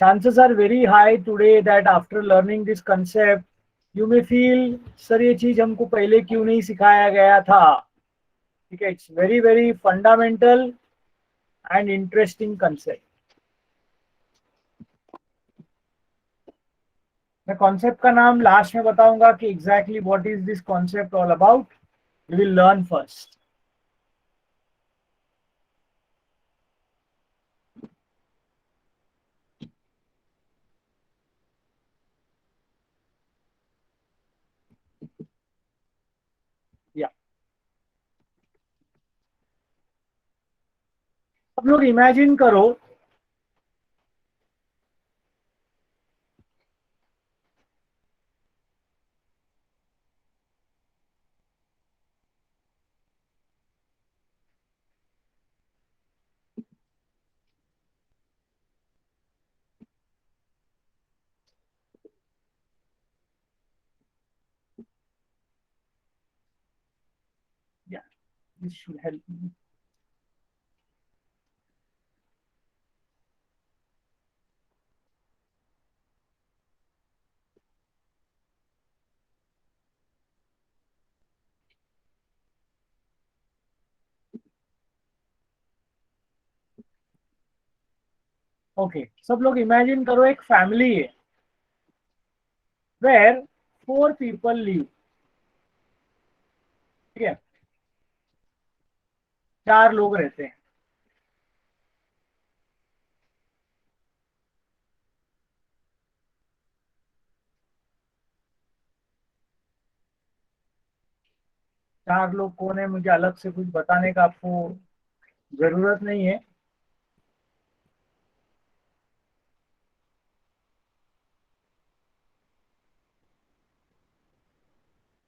chances are very high today that after learning this concept you may feel sir ये चीज हमको पहले क्यों नहीं सिखाया गया था. ठीक है, it's very very fundamental and interesting concept. मैं कॉन्सेप्ट का नाम लास्ट में बताऊंगा कि exactly what is this concept all about. You will learn first. या अब लोग इमेजिन करो या this should help me. Okay, सब लोग इमेजिन करो एक फैमिली है वेयर 4 people लिव. ठीक है, 4 लोग रहते हैं. चार लोग कौन है मुझे अलग से कुछ बताने का आपको जरूरत नहीं है.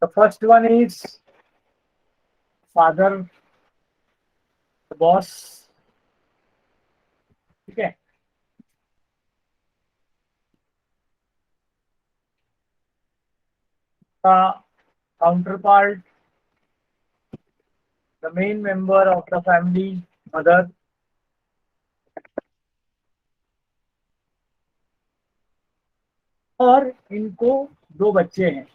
The first one is father, the boss. ठीक है, counterpart, the main member of the family, mother. और इनको 2 बच्चे हैं.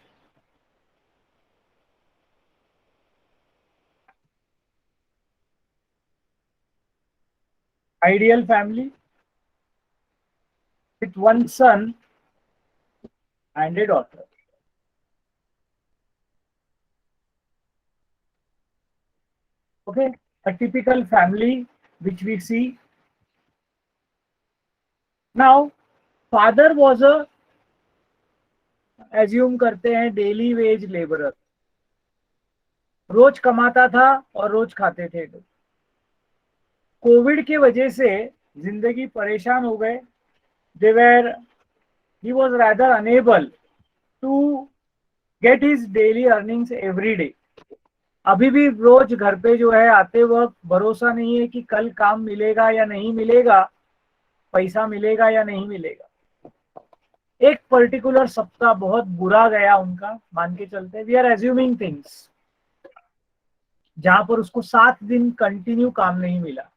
Ideal family with 1 son and a daughter. Okay, a typical family which we see. Now, father was a, assume करते हैं, daily veg labourer. रोज कमाता था और रोज खाते थे. कोविड की वजह से जिंदगी परेशान हो गए. They were, he was rather unable to get his daily earnings every day. अभी भी रोज घर पे जो है आते वक्त भरोसा नहीं है कि कल काम मिलेगा या नहीं मिलेगा, पैसा मिलेगा या नहीं मिलेगा. एक पर्टिकुलर सप्ताह बहुत बुरा गया उनका, मान के चलते, वी आर एज्यूमिंग थिंग्स, जहां पर उसको 7 दिन कंटिन्यू काम नहीं मिला.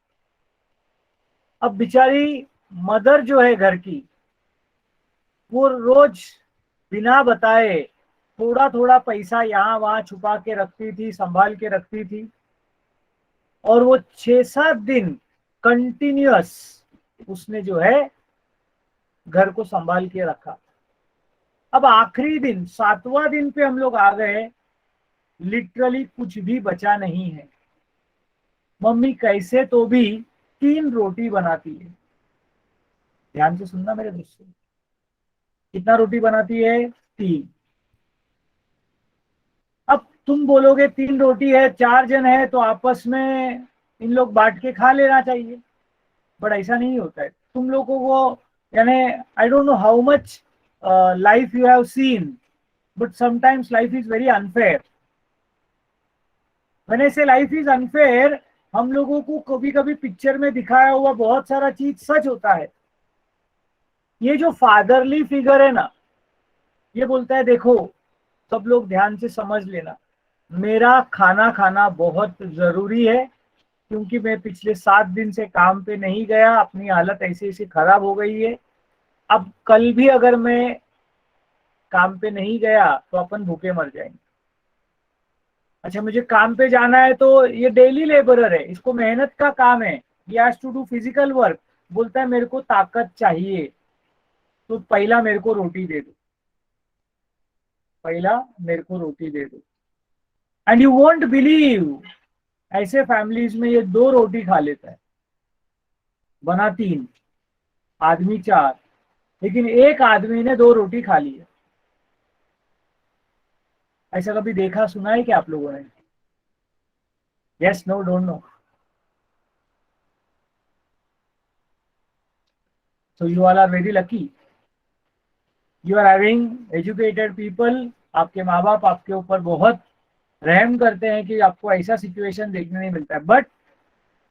अब बेचारी मदर जो है घर की, वो रोज बिना बताए थोड़ा थोड़ा पैसा यहाँ वहां छुपा के रखती थी, संभाल के रखती थी. और वो 6-7 दिन कंटिन्यूअस उसने जो है घर को संभाल के रखा. अब आखिरी दिन 7वां दिन पे हम लोग आ गए, लिटरली कुछ भी बचा नहीं है. मम्मी कैसे तो भी 3 रोटी बनाती है. ध्यान से सुनना मेरे दोस्तों, कितना रोटी बनाती है? 3. अब तुम बोलोगे 3 रोटी है, 4 जन है, तो आपस में इन लोग बांट के खा लेना चाहिए. बट ऐसा नहीं होता है. तुम लोगों को, यानी I don't know how much life you have seen, but sometimes life is very unfair. मैंने से लाइफ इज अनफेयर, हम लोगों को कभी कभी पिक्चर में दिखाया हुआ बहुत सारा चीज सच होता है. ये जो फादरली फिगर है ना, ये बोलता है देखो सब लोग ध्यान से समझ लेना, मेरा खाना खाना बहुत जरूरी है, क्योंकि मैं पिछले 7 दिन से काम पे नहीं गया, अपनी हालत ऐसे ऐसे खराब हो गई है. अब कल भी अगर मैं काम पे नहीं गया तो अपन भूखे मर जाएंगे। अच्छा, मुझे काम पे जाना है तो ये डेली लेबरर है, इसको मेहनत का काम है, he has to do physical work, बोलता है मेरे को ताकत चाहिए, तो पहला मेरे को रोटी दे दो, पहला मेरे को रोटी दे दो। एंड यू वोंट बिलीव, ऐसे फैमिलीज में ये दो रोटी खा लेता है, बना तीन, आदमी चार, लेकिन एक आदमी ने दो रोटी खा ली है। ऐसा कभी देखा सुना है क्या आप लोगों ने? Yes, no, don't know? So you all are very lucky, you are having educated people. आपके माँ बाप आपके ऊपर बहुत रहम करते हैं कि आपको ऐसा सिचुएशन देखने नहीं मिलता है। बट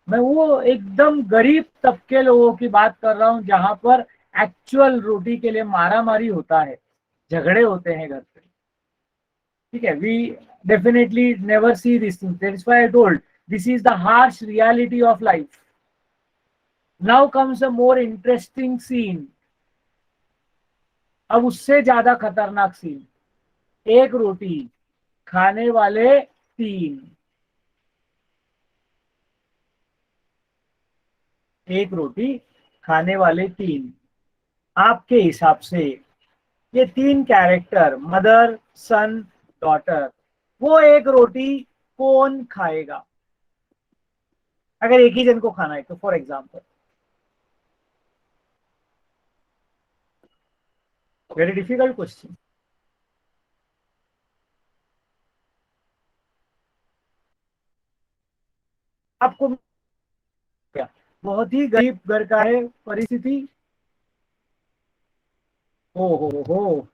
मैं वो एकदम गरीब तबके लोगों की बात कर रहा हूँ जहां पर एक्चुअल रोटी के लिए मारा मारी होता है, झगड़े होते हैं घर पे। ठीक है, we definitely never see this thing, that's why I told this is the harsh reality of life. Now comes a more interesting scene. अब उससे ज्यादा खतरनाक सीन, एक रोटी खाने वाले तीन, एक रोटी खाने वाले तीन। आपके हिसाब से ये तीन कैरेक्टर, मदर, सन, डॉटर, वो एक रोटी कौन खाएगा अगर एक ही जन को खाना है तो? For example, very difficult question. आपको क्या, बहुत ही गरीब घर का है परिस्थिति? ओ हो,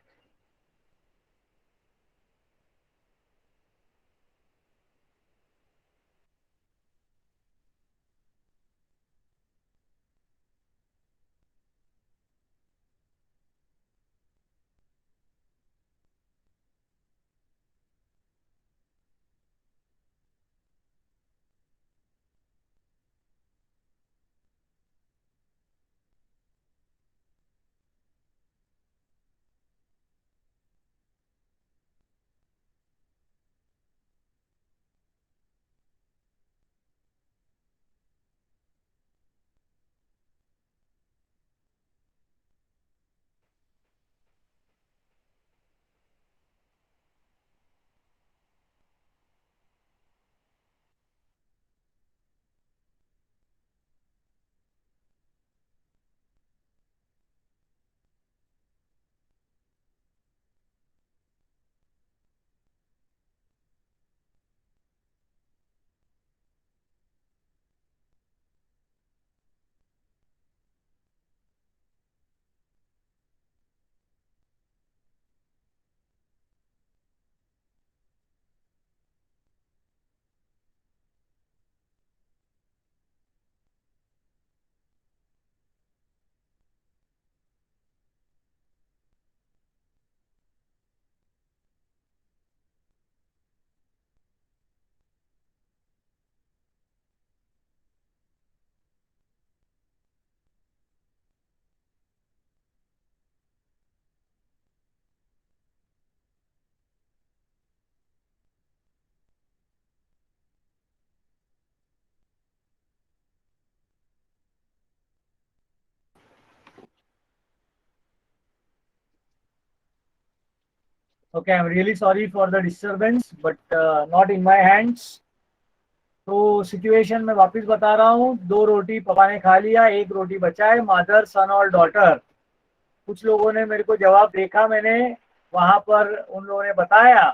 okay, I am really sorry for the disturbance but not in my hands. तो सिचुएशन में वापस बता रहा हूँ, दो रोटी पापा ने खा लिया, एक रोटी बचा है, मदर, सन और डॉटर। कुछ लोगों ने मेरे को जवाब देखा, मैंने वहां पर उन लोगों ने बताया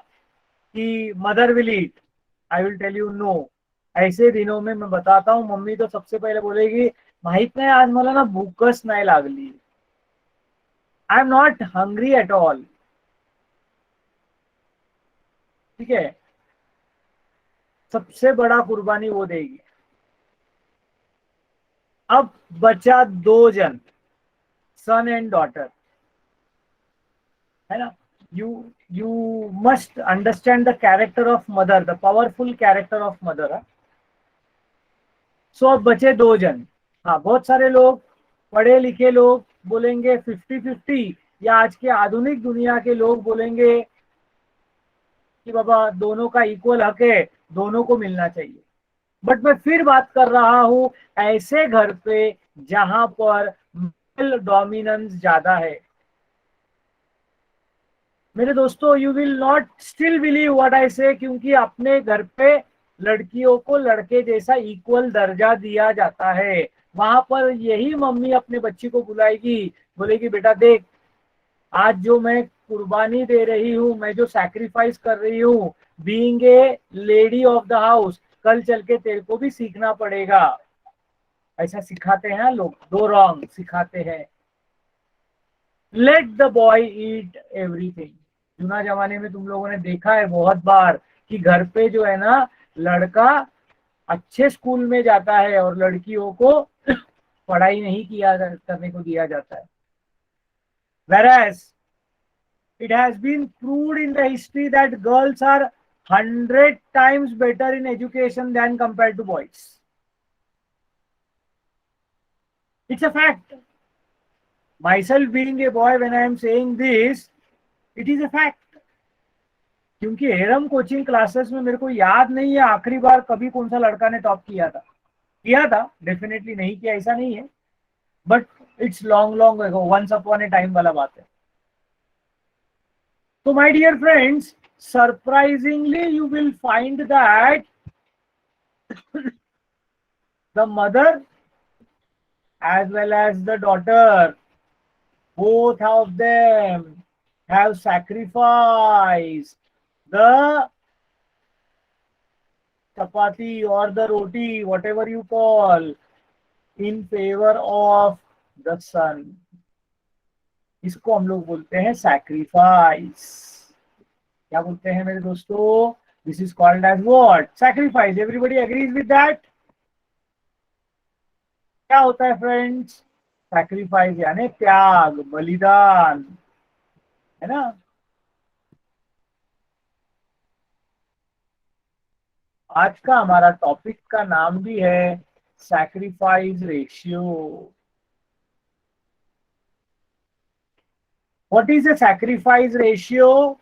कि mother will eat, I will tell you no. ऐसे दिनों में मैं बताता हूँ, मम्मी तो सबसे पहले बोलेगी माहित नाही आज मला ना भूकच नाही लागली, I am not hungry at all. ठीक है, सबसे बड़ा कुर्बानी वो देगी। अब बचा दो जन, सन एंड डॉटर, है ना? You you must understand the character of mother, the powerful character of mother. So अब बचे दो जन। हाँ, बहुत सारे लोग, पढ़े लिखे लोग, बोलेंगे 50-50, या आज के आधुनिक दुनिया के लोग बोलेंगे कि बाबा दोनों का इक्वल हक है, दोनों को मिलना चाहिए। बट मैं फिर बात कर रहा हूं ऐसे घर पे जहां पर मेल डोमिनेंस ज्यादा है। मेरे दोस्तों, you will not still believe what I से, क्योंकि अपने घर पे लड़कियों को लड़के जैसा इक्वल दर्जा दिया जाता है। वहां पर यही मम्मी अपने बच्ची को बुलाएगी, बोलेगी बेटा देख, आज जो मैं कुर्बानी दे रही हूँ, मैं जो सैक्रिफाइस कर रही हूँ being a lady of the house, कल चल के तेरे को भी सीखना पड़ेगा। ऐसा सिखाते हैं लोग, दो रॉन्ग सिखाते हैं। Let the boy eat everything. जुना जमाने में तुम लोगों ने देखा है बहुत बार कि घर पे जो है ना, लड़का अच्छे स्कूल में जाता है और लड़कियों को पढ़ाई नहीं किया करने को दिया जाता है। whereas it has been proved in the history that girls are 100 times better in education than compared to boys. It's a fact. Myself being a boy, when I am saying this, it is a fact. क्योंकि एरम coaching classes में मेरे को याद नहीं है आखिरी बार कभी कौन सा लड़का ने टॉप किया था, डेफिनेटली नहीं किया ऐसा नहीं है, but it's long long ago, once upon a time वाला बात है। तो my dear friends, surprisingly you will find that the mother as well as the daughter, both of them have sacrificed the chapati or the roti, whatever you call, in favor of the son. इसको हम लोग बोलते हैं sacrifice. क्या बोलते हैं मेरे दोस्तों? This is called as what? Sacrifice. Everybody agrees with that? क्या होता है फ्रेंड्स? सैक्रिफाइस यानी त्याग, बलिदान, है ना। आज का हमारा टॉपिक का नाम भी है sacrifice ratio. What is a sacrifice ratio?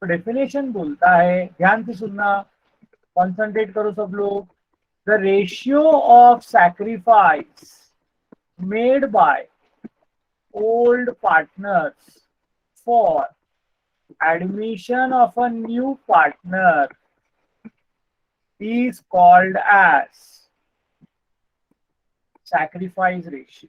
तो डेफिनेशन बोलता है, ध्यान से सुनना, कॉन्सेंट्रेट करो सब लोग। The ratio of sacrifice made by old partners for admission of a new partner is called as sacrifice ratio.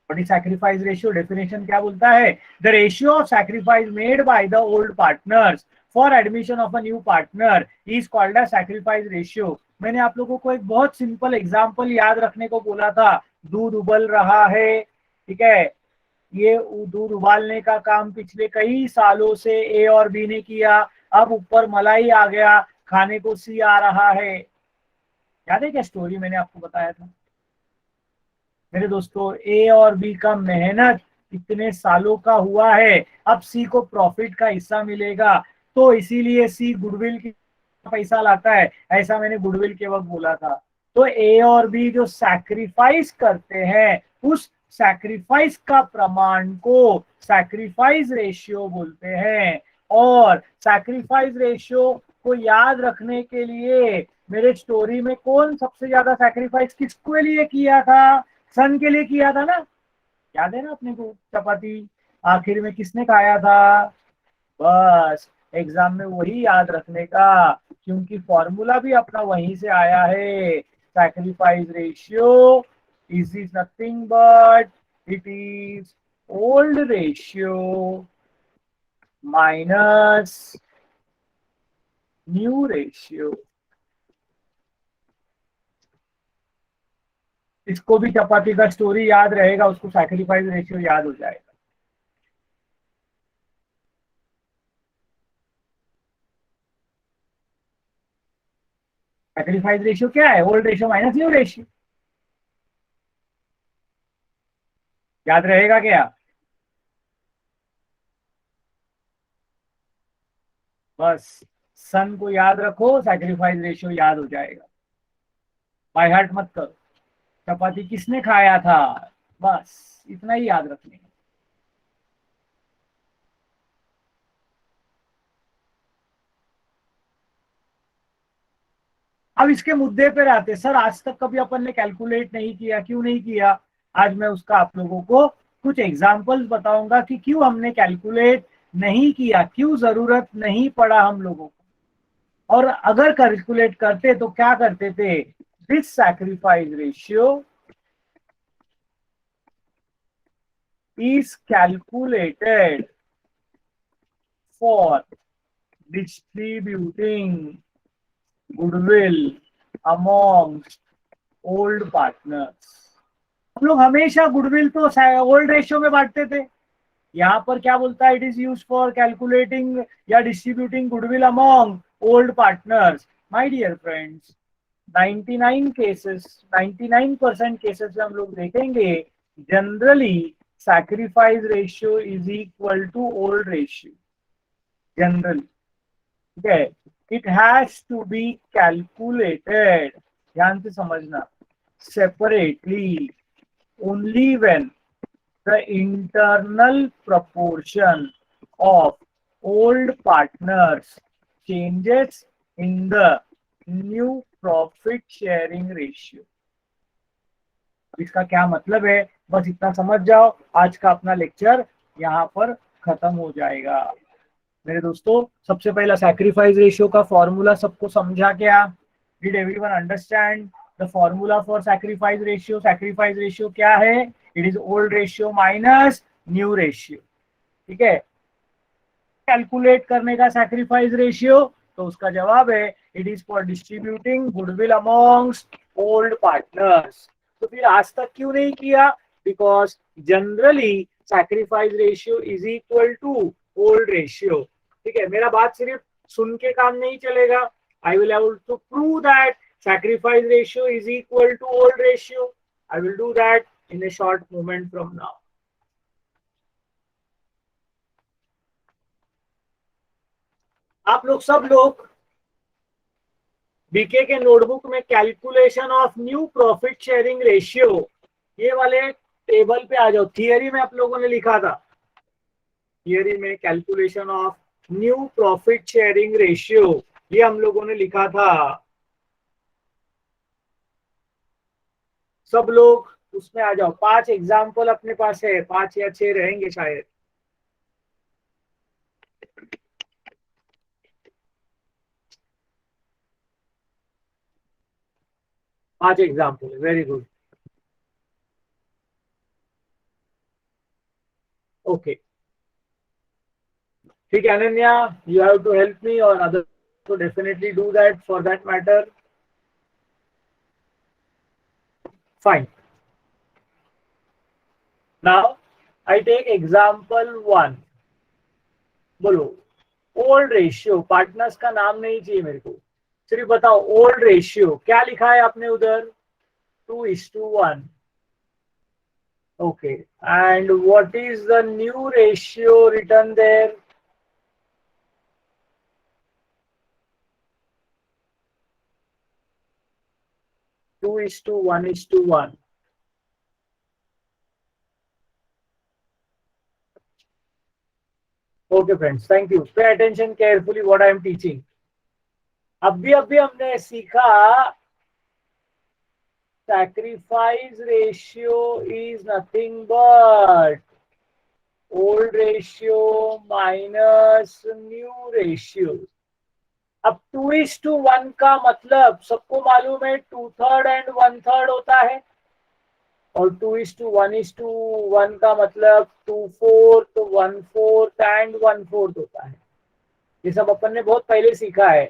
What is sacrifice ratio? Definition क्या बोलता है? The ratio of sacrifice made by the old partners for admission of a new partner is called as sacrifice ratio. मैंने आप लोगों को एक बहुत simple example याद रखने को बोला था। दूध उबल रहा है, ठीक है, ये दूध उबालने का काम पिछले कई सालों से ए और बी ने किया, अब ऊपर मलाई आ गया, खाने को सी आ रहा है। याद है क्या स्टोरी मैंने आपको बताया था? मेरे दोस्तों, ए और बी का मेहनत इतने सालों का हुआ है, अब सी को प्रॉफिट का हिस्सा मिलेगा, तो इसीलिए सी गुडविल की पैसा लाता है, ऐसा मैंने गुडविल के वक्त बोला था। तो ए और बी जो सैक्रिफाइस करते हैं, उस सैक्रिफाइस का प्रमाण को सैक्रिफाइस रेशियो बोलते हैं। और सैक्रिफाइस रेशियो को याद रखने के लिए मेरे स्टोरी में कौन सबसे ज्यादा सैक्रिफाइस किसके लिए किया था? सन के लिए किया था ना, याद है ना अपने को? चपाती आखिर में किसने खाया था? बस एग्जाम में वही याद रखने का, क्योंकि फॉर्मूला भी अपना वहीं से आया है। Sacrifice ratio is nothing but it is old ratio minus new ratio. इसको भी चपाती का स्टोरी याद रहेगा, उसको सैक्रिफाइस रेशियो याद हो जाएगा। सैक्रिफाइस रेशियो क्या है? Old ratio minus new ratio. याद रहेगा क्या? बस सन को याद रखो, सैक्रिफाइस रेशियो याद हो जाएगा। बाय हार्ट मत करो। चपाती किसने खाया था, बस इतना ही याद रखने का। अब इसके मुद्दे पे आते, सर आज तक कभी अपन ने कैलकुलेट नहीं किया, क्यों नहीं किया? आज मैं उसका आप लोगों को कुछ एग्जांपल्स बताऊंगा कि क्यों हमने कैलकुलेट नहीं किया, क्यों जरूरत नहीं पड़ा हम लोगों को, और अगर कैलकुलेट करते तो क्या करते थे। This sacrifice ratio is calculated for distributing goodwill amongst old partners। हम लोग हमेशा गुडविल तो ओल्ड रेशियो में बांटते थे। यहाँ पर क्या बोलता है, it is use for calculating या distributing goodwill among old partners. My dear friends, 99 cases, 99% cases में हम लोग देखेंगे generally sacrifice ratio is equal to old ratio, generally. ठीक है, it has to be calculated, ध्यान से समझना, separately only when the internal proportion of old partners changes in the new profit sharing ratio। इसका क्या मतलब है, बस इतना समझ जाओ, आज का अपना लेक्चर यहाँ पर खत्म हो जाएगा। मेरे दोस्तों, सबसे पहला सैक्रिफाइस रेशियो का फॉर्मूला सबको समझा क्या? Did everyone understand the formula for sacrifice ratio? Sacrifice ratio क्या है? It is old ratio minus new ratio. ठीक है, कैलकुलेट करने का सैक्रिफाइस रेशियो, तो उसका जवाब है it is for distributing goodwill amongst old partners. तो फिर आज तक क्यों नहीं किया? Because generally sacrifice ratio is equal to old ratio. ठीक है, मेरा बात सिर्फ सुन के काम नहीं चलेगा, I will have to prove that sacrifice ratio is equal to old ratio. I will do that in a short moment from now. आप लोग सब लोग बीके के नोटबुक में calculation of new profit sharing ratio, ये वाले table पे आ जाओ। थियरी में आप लोगों ने लिखा था, थियरी में calculation of new profit sharing ratio, ये हम लोगों ने लिखा था। सब लोग उसमें आ जाओ। 5 एग्जाम्पल अपने पास है, 5 या 6 रहेंगे शायद। पांच एग्जाम्पल, वेरी गुड। ओके, ठीक है Ananya, you have to help me और other to definitely do that for that matter. Fine. Now I take example 1. बोलो, ओल्ड रेशियो, पार्टनर्स का नाम नहीं चाहिए मेरे को, सिर्फ बताओ ओल्ड रेशियो क्या लिखा है आपने उधर? 2:1। Okay, and what is the new ratio return there? 2:1:1। Okay friends, thank you, pay attention carefully what I am teaching. अभी हमने सीखा sacrifice ratio is nothing but old ratio minus new ratio। अब 2:1 का मतलब सबको मालूम है 2/3 एंड 1/3 होता है, और 2:1:1 का मतलब 2/4, 1/4 एंड 1/4 होता है। ये सब अपन ने बहुत पहले सीखा है।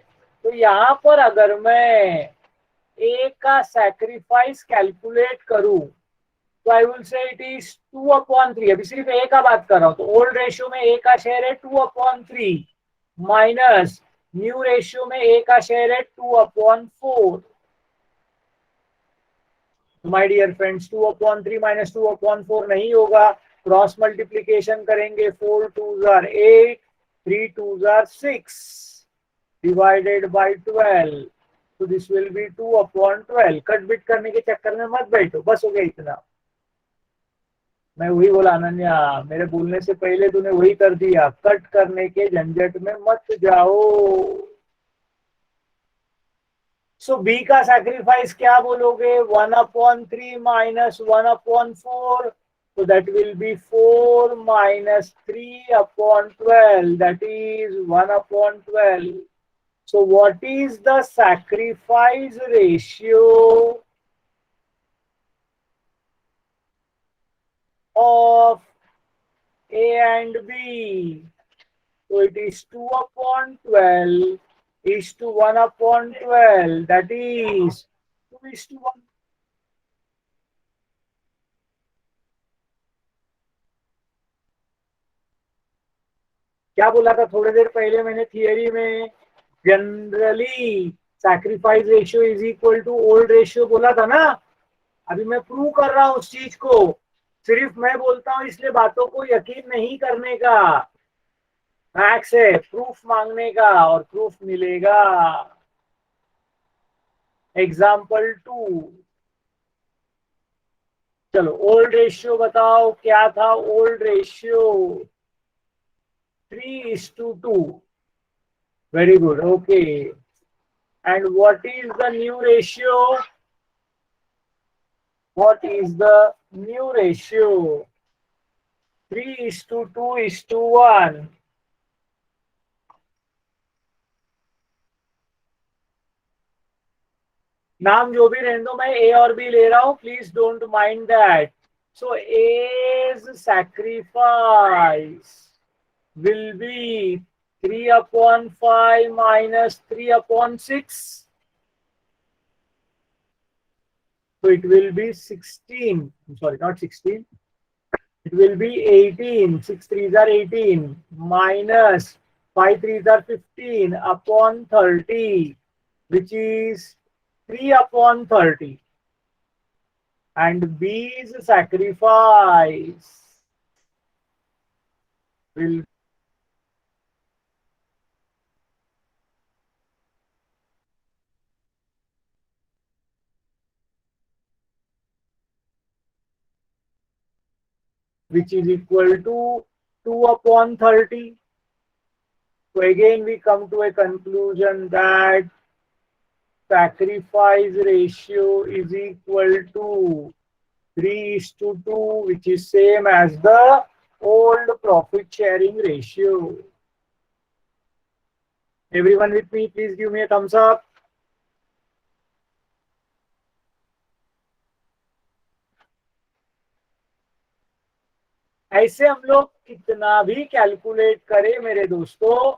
तो यहाँ पर अगर मैं ए का सैक्रिफाइस कैलकुलेट करूं तो I will say it is 2/3। अभी सिर्फ ए का बात कर रहा हूं, तो ओल्ड रेशियो में ए का शेयर है 2/3 माइनस न्यू रेशियो में ए का शेयर है 2/4। माय डियर फ्रेंड्स, 2/3 माइनस 2/4 नहीं होगा, क्रॉस मल्टीप्लीकेशन करेंगे, 4 2s are 8, 3 2s are 6 divided by 12। तो this will be 2/12। Cut bit करने के चक्कर में मत बैठो, बस हो गया इतना। मैं वही बोला अनन्या, मेरे बोलने से पहले तूने वही कर दिया, कट करने के झंझट में मत जाओ। सो बी का सैक्रिफाइस क्या बोलोगे? 1/3 minus 1/4, so that will be 4 minus 3/12, that is 1/12. So what is the sacrifice ratio of A and B? So it is 2/12 is to 1/12, that is 2:1. क्या बोला था थोड़ी देर पहले मैंने थियरी में? Generally sacrifice ratio is equal to old ratio बोला था ना। अभी मैं प्रूव कर रहा हूं उस चीज को। सिर्फ मैं बोलता हूं इसलिए बातों को यकीन नहीं करने का, मैक्स है प्रूफ मांगने का और प्रूफ मिलेगा। एग्जाम्पल 2, चलो ओल्ड रेशियो बताओ क्या था? Old ratio 3:2। Very good, okay. And what is the new ratio? What is the new ratio? 3:2:1. नाम जो भी रहने दो, मैं ए और बी ले रहा हूं, please don't mind that. So as sacrifice will be 3/5 minus 3/6. So it will be 16. I'm sorry, not 16. It will be 18. 6 threes are 18 minus 5 threes are 15 upon 30, which is 3/30. And B's sacrifice will which is equal to 2/30. So again we come to a conclusion that sacrifice ratio is equal to 3:2, which is same as the old profit sharing ratio. Everyone with me, please give me a thumbs up. ऐसे हम लोग कितना भी calculate करें मेरे दोस्तों,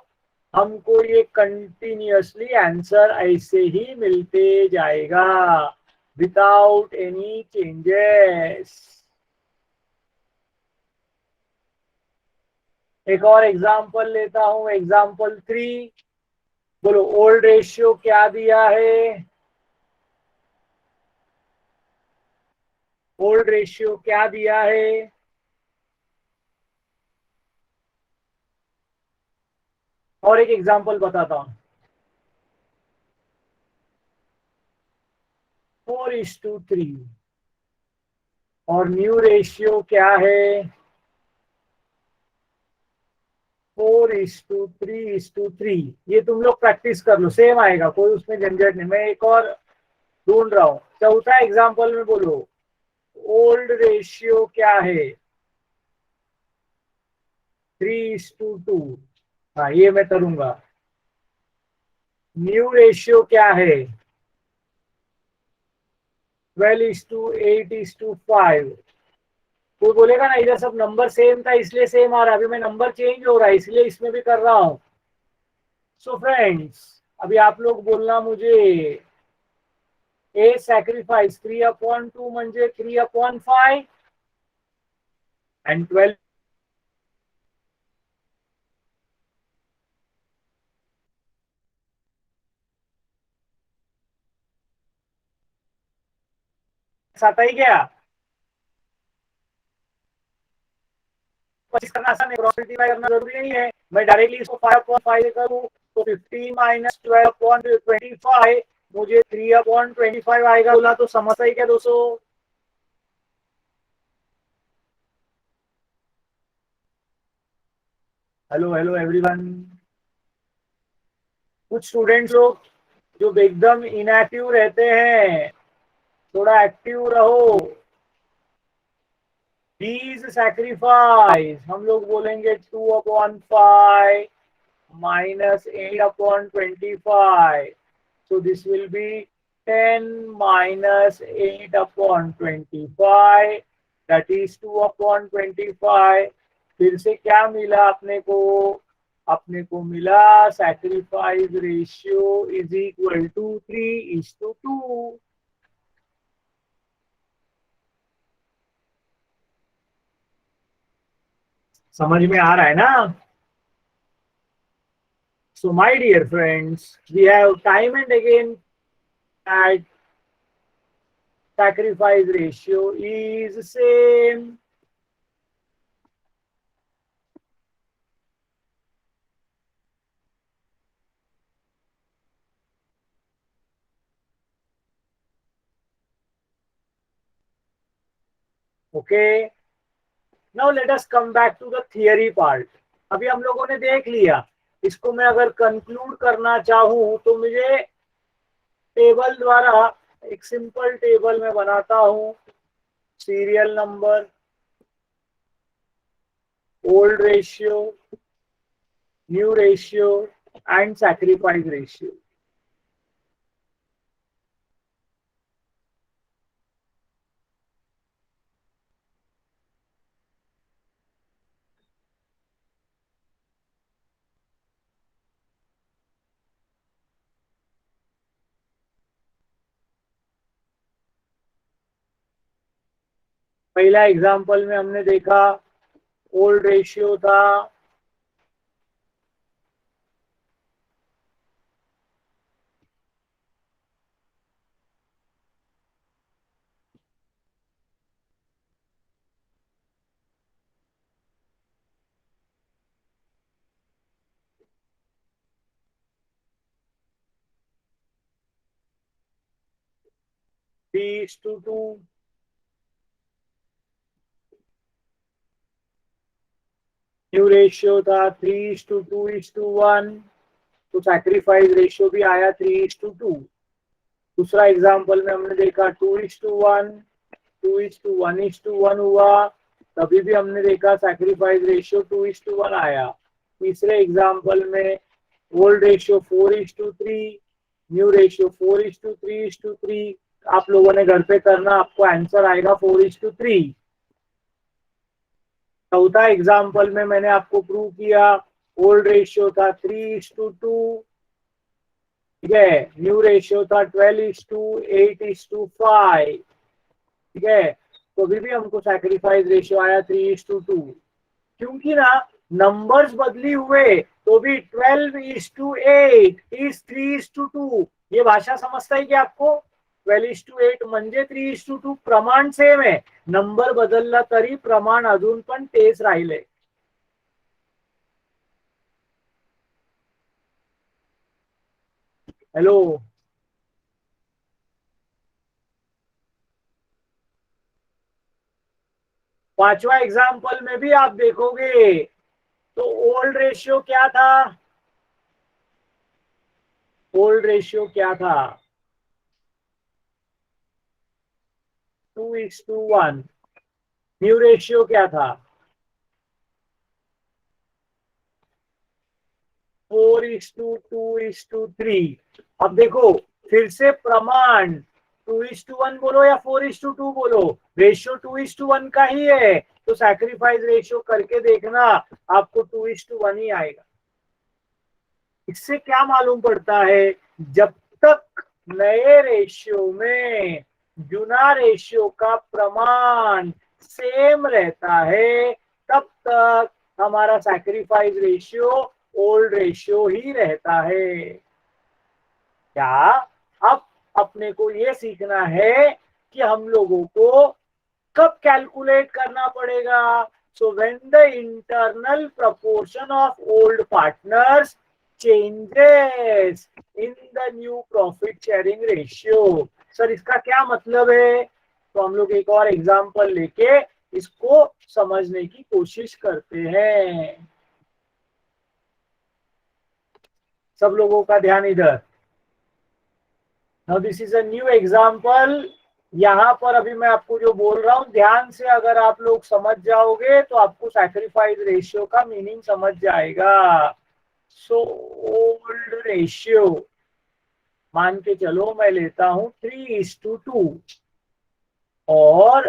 हमको ये कंटिन्यूअसली आंसर ऐसे ही मिलते जाएगा विदाउट एनी चेंजेस। एक और एग्जांपल लेता हूं, एग्जांपल 3। बोलो ओल्ड रेशियो क्या दिया है? ओल्ड रेशियो क्या दिया है? और एक एग्जांपल बताता हूं, 4:3। और न्यू रेशियो क्या है? 4:3:3। ये तुम लोग प्रैक्टिस कर लो, सेम आएगा, कोई उसमें झंझट नहीं। मैं एक और ढूंढ रहा हूं। चौथा एग्जांपल में बोलो ओल्ड रेशियो क्या है? 3:2। हाँ ये मैं करूंगा। न्यू रेशियो क्या है? 12:8:5। कोई बोलेगा ना इधर सब नंबर सेम था इसलिए सेम आ रहा है, अभी मैं नंबर चेंज हो रहा है इसलिए इसमें भी कर रहा हूं। सो फ्रेंड्स अभी आप लोग बोलना मुझे, ए सैक्रिफाइस 3/2 म्हणजे 3/5 and 12 आता ही गया। 25 करना आसान है, मल्टीप्लाई करना जरूरी नहीं है। मैं डायरेक्टली इसको 5/5 करूं तो 15 - 12/25 मुझे 3/25 आएगा बोला तो समझ आई क्या दोस्तों? Hello hello everyone. कुछ स्टूडेंट्स लोग जो एकदम इनएक्टिव रहते हैं, थोड़ा एक्टिव रहो। प्लीज सैक्रिफाइस, हम लोग बोलेंगे 2/5 minus 8/25. So this will be 10 minus 8/25. That is 2/25. फिर से क्या मिला अपने को? अपने को मिला sacrifice ratio is equal to 3:2। समझ में आ रहा है ना? So my dear friends, we have time and again that sacrifice ratio is same. Okay. Now let us come back to the theory part. अभी हम लोगों ने देख लिया, इसको मैं अगर कंक्लूड करना चाहूं तो मुझे टेबल द्वारा एक सिंपल टेबल में बनाता हूं। Serial number, old ratio, new ratio and sacrifice ratio. पहला एग्जांपल में हमने देखा ओल्ड रेशियो था 3:2। न्यू रेशियो था 3:2:1। तो सैक्रिफाइस रेशियो भी आया 3:2। दूसरा एग्जांपल में हमने देखा 2:1, 2:1:1 हुआ, तभी भी हमने देखा सैक्रिफाइस रेशियो 2:1 आया। तीसरे एग्जांपल में ओल्ड रेशियो 4:3, न्यू रेशियो 4:3:3। आप लोगों ने घर पे करना, आपको आंसर आएगा 4:3। चौथा एग्जांपल में मैंने आपको प्रूव किया ओल्ड रेशियो था 3:2, ठीक है, न्यू रेशियो था 12:8:5, ठीक है। तो अभी भी हमको सैक्रिफाइस रेशियो आया 3:2। क्योंकि ना नंबर्स बदली हुए तो भी 12:8 इज 3:2। ये भाषा समजता है कि आपको? 12:8 म्हणजे 3:2, प्रमाण सेम आहे, नंबर बदलला तरी प्रमाण अजून पण तेच राहिले। हेलो, पांचवा एग्जाम्पल में भी आप देखोगे तो ओल्ड रेशियो क्या था? ओल्ड रेशियो क्या था? 2:1। न्यू रेशियो क्या था? 4:2:3। अब देखो फिर से प्रमाण 2:1 बोलो या 4:2 बोलो, रेशियो 2:1 का ही है। तो सैक्रिफाइस रेशियो करके देखना, आपको 2:1 ही आएगा। इससे क्या मालूम पड़ता है? जब तक नए रेशियो में गुना रेशियो का प्रमाण सेम रहता है, तब तक हमारा सैक्रिफाइस रेशियो ओल्ड रेशियो ही रहता है। क्या? अब अपने को ये सीखना है कि हम लोगों को कब कैलकुलेट करना पड़ेगा। So when the internal proportion of old partners changes in the new profit sharing ratio. Sir इसका क्या मतलब है? तो हम लोग एक और एग्जांपल लेके इसको समझने की कोशिश करते हैं। सब लोगों का ध्यान इधर। Now this is a new example. यहाँ पर अभी मैं आपको जो बोल रहा हूँ ध्यान से अगर आप लोग समझ जाओगे तो आपको सैक्रिफाइस रेशियो का मीनिंग समझ जाएगा। सो ओल्ड रेशियो मान के चलो मैं लेता हूं 3:2 और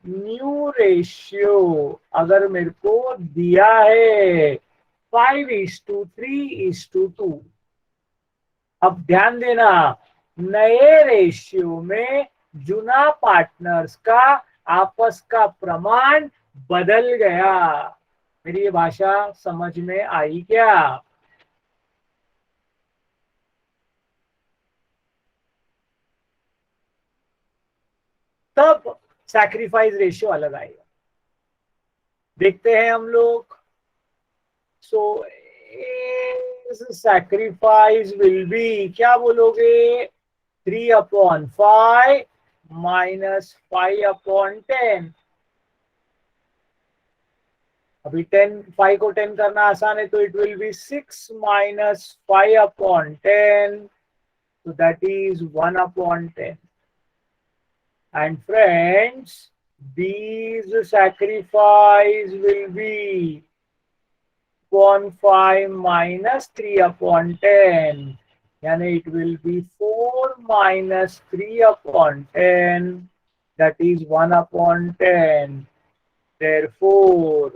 न्यू रेशियो अगर मेरे को दिया है 5:3:2। अब ध्यान देना, नए रेशियो में जुना पार्टनर्स का आपस का प्रमाण बदल गया। मेरी ये भाषा समझ में आई क्या? तब सैक्रिफाइस रेशियो अलग आएगा। देखते हैं हम लोग। सो सैक्रिफाइस विल बी, क्या बोलोगे? 3/5 माइनस 5/10। अभी 5 को 10 करना आसान है तो it will be 6 minus 5/10, so that is 1/10. And friends, these sacrifice will be 0.5 minus 3/10, यानी it will be 4 minus 3/10, that is 1/10. Therefore,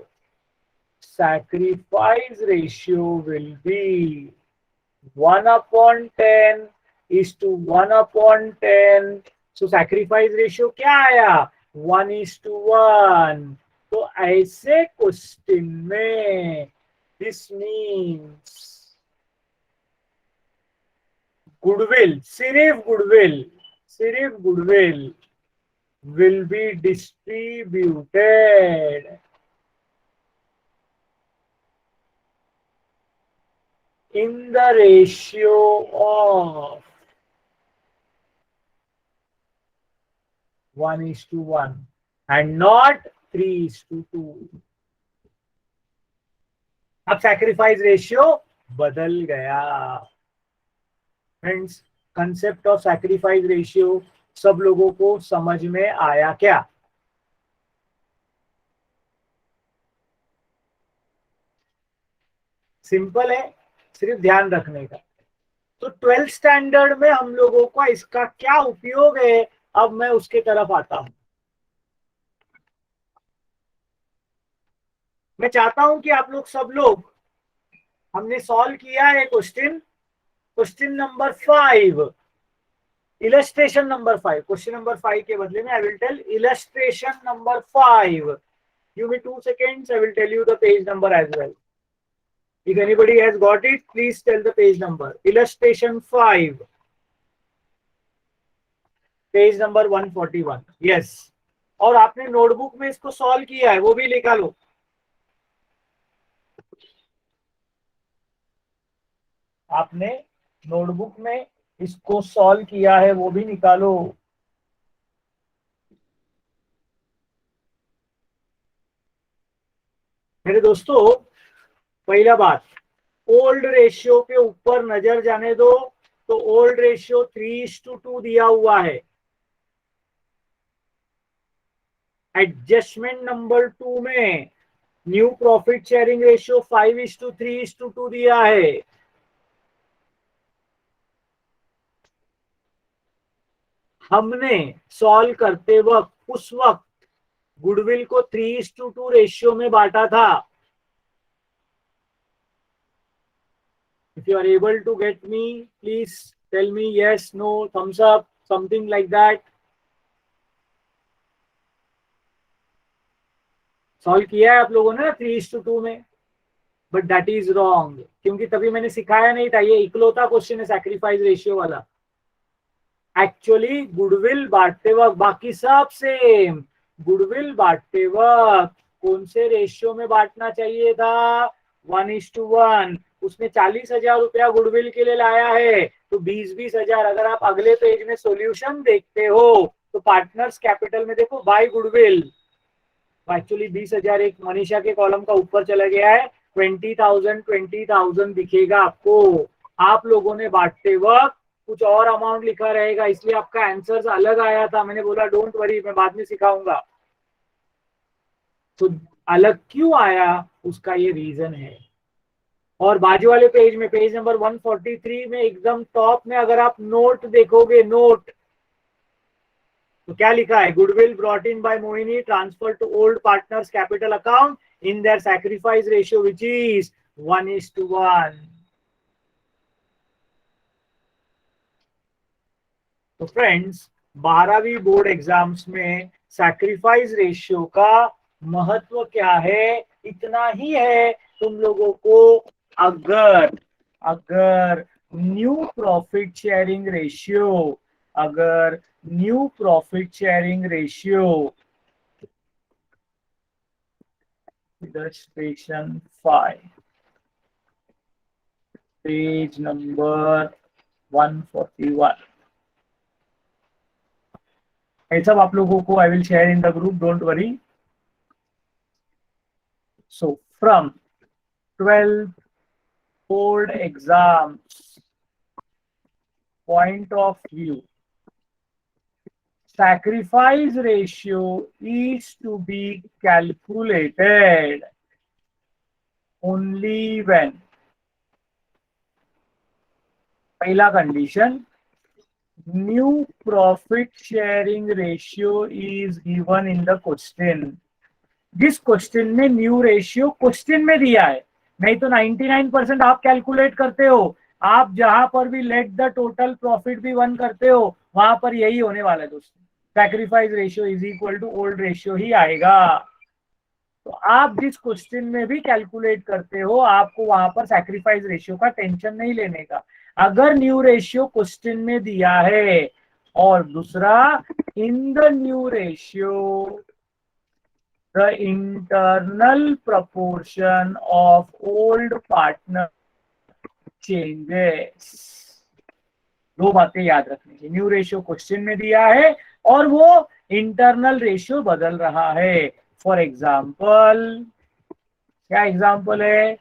sacrifice ratio will be 1/10 is to 1/10. So sacrifice ratio क्या आया? 1:1. तो ऐसे क्वेश्चन में this means goodwill, सिर्फ goodwill will be distributed in the ratio of 1:1 and not 3:2. अब sacrifice ratio बदल गया। Friends, concept of sacrifice ratio सब लोगों को समझ में आया क्या? सिंपल है, सिर्फ ध्यान रखने का। तो 12th स्टैंडर्ड में हम लोगों का इसका क्या उपयोग है, अब मैं उसके तरफ आता हूं। मैं चाहता हूं कि आप लोग सब लोग, हमने सॉल्व किया है question number 5, illustration number 5। Question number 5 के बदले में I will tell illustration number 5। Give me 2 seconds, I will tell you the page number as well. If anybody has got it, please tell the page number. Illustration 5, page number 141. Yes. और आपने notebook में इसको solve किया है वो भी लिखा लो। आपने नोटबुक में इसको सॉल्व किया है वो भी निकालो। मेरे दोस्तों, पहला बात, ओल्ड रेशियो के ऊपर नजर जाने दो। तो ओल्ड रेशियो 3:2 दिया हुआ है। एडजस्टमेंट नंबर 2 में न्यू प्रॉफिट शेयरिंग रेशियो 5:3:2 दिया है। हमने सॉल्व करते वक्त उस वक्त गुडविल को 3:2 रेशियो में बांटा था। If you are able to get me, please tell me yes, no, thumbs up, something like that. Solve किया है आप लोगों ने 3:2 में, बट दैट इज रॉन्ग, क्योंकि तभी मैंने सिखाया नहीं था। ये इकलौता क्वेश्चन है सैक्रिफाइस रेशियो वाला। एक्चुअली गुडविल बांटते वक्त बाकी सब सेम, गुडविल बांटते वक्त कौन से रेशियो में बांटना चाहिए था? 1:1। उसने 40,000 रुपया गुडविल के लिए लाया है, तो 20,000 अगर आप अगले पेज में सॉल्यूशन देखते हो तो पार्टनर्स कैपिटल में देखो बाय गुडविल, एक्चुअली 20,000 एक मनीषा के कॉलम का ऊपर चला गया है, 20,000 दिखेगा आपको। आप लोगों ने बांटते वक्त कुछ और अमाउंट लिखा रहेगा, इसलिए आपका आंसर अलग आया था। मैंने बोला डोंट वरी, मैं बाद में सिखाऊंगा। तो अलग क्यों आया उसका ये रीजन है। और बाजू वाले पेज में, पेज नंबर 143 में एकदम टॉप में अगर आप नोट देखोगे, नोट तो क्या लिखा है, goodwill brought in by Mohini transfer to old partners capital account in their sacrifice ratio which is 1:1। तो फ्रेंड्स 12वीं बोर्ड एग्जाम्स में सैक्रिफाइस रेशियो का महत्व क्या है, इतना ही है तुम लोगों को। अगर अगर न्यू प्रॉफिट शेयरिंग रेशियो, अगर new profit sharing ratio illustration 5 page number 141, ये सब आप लोगों को I will share in the group, don't worry. So from 12th board exams point of view, sacrifice ratio is to be calculated only when, पहला condition, new profit sharing ratio is given in the question. जिस question में new ratio question में दिया है, नहीं तो 99% आप calculate करते हो। आप जहां पर भी लेट द टोटल प्रॉफिट भी वन करते हो वहां पर यही होने वाला है दोस्तों, sacrifice ratio is equal to old ratio ही आएगा। तो आप जिस क्वेश्चन में भी कैलकुलेट करते हो आपको वहां पर सैक्रिफाइस रेशियो का टेंशन नहीं लेने का। अगर न्यू रेशियो क्वेश्चन में दिया है, और दूसरा, in the new ratio the internal proportion of old partner changes। दो बातें याद रखनी है, न्यू रेशियो क्वेश्चन में दिया है और वो इंटरनल रेशियो बदल रहा है। फॉर एग्जाम्पल, क्या एग्जाम्पल है,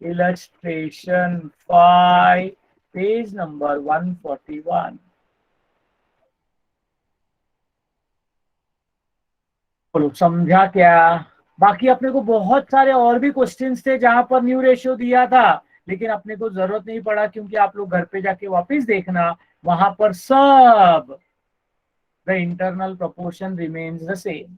इलस्ट्रेशन 5 पेज नंबर 141। बोलो समझा क्या। बाकी अपने को बहुत सारे और भी क्वेश्चंस थे जहां पर न्यू रेशियो दिया था, लेकिन अपने को जरूरत नहीं पड़ा क्योंकि आप लोग घर पे जाके वापस देखना, वहां पर सब the internal proportion remains the same.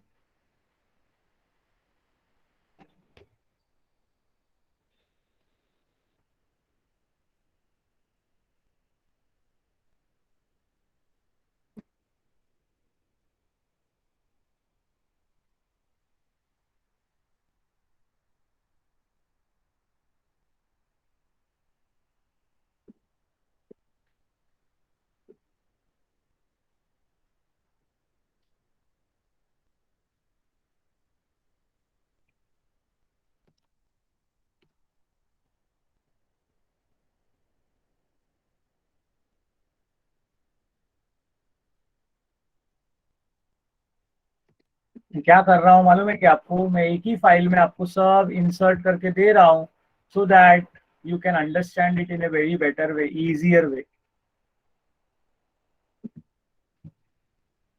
क्या कर रहा हूँ मालूम है कि आपको, मैं एक ही फाइल में आपको सब इंसर्ट करके दे रहा हूँ so that you can understand it in a very better way, easier way.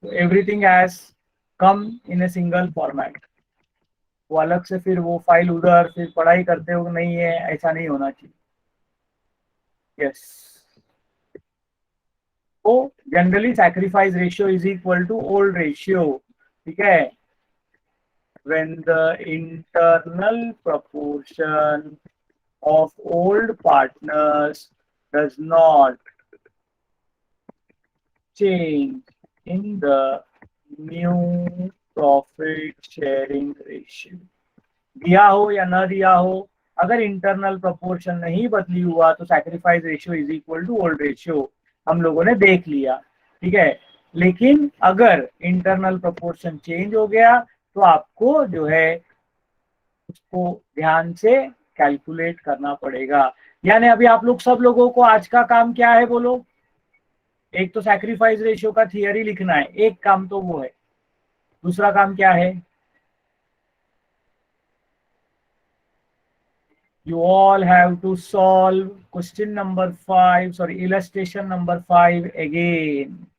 Everything has come in a single format. वो अलग से फिर वो फाइल उधर फिर पढ़ाई करते हो नहीं है, ऐसा नहीं होना चाहिए। यस, तो generally sacrifice ratio is equal to old ratio, ठीक है। when the internal proportion of old partners does not change in the new profit sharing ratio, दिया हो या ना दिया हो, अगर इंटरनल प्रोपोर्शन नहीं बदली हुआ तो sacrifice ratio is equal to old ratio, हम लोगों ने देख लिया, ठीक है। लेकिन अगर इंटरनल प्रोपोर्शन चेंज हो गया तो आपको जो है उसको ध्यान से कैलकुलेट करना पड़ेगा। यानी अभी आप लोग सब लोगों को आज का काम क्या है बोलो? एक तो सैक्रिफाइस रेशियो का थियरी लिखना है, एक काम तो वो है। दूसरा काम क्या है? You all have to solve question number 5, sorry, illustration number 5 again.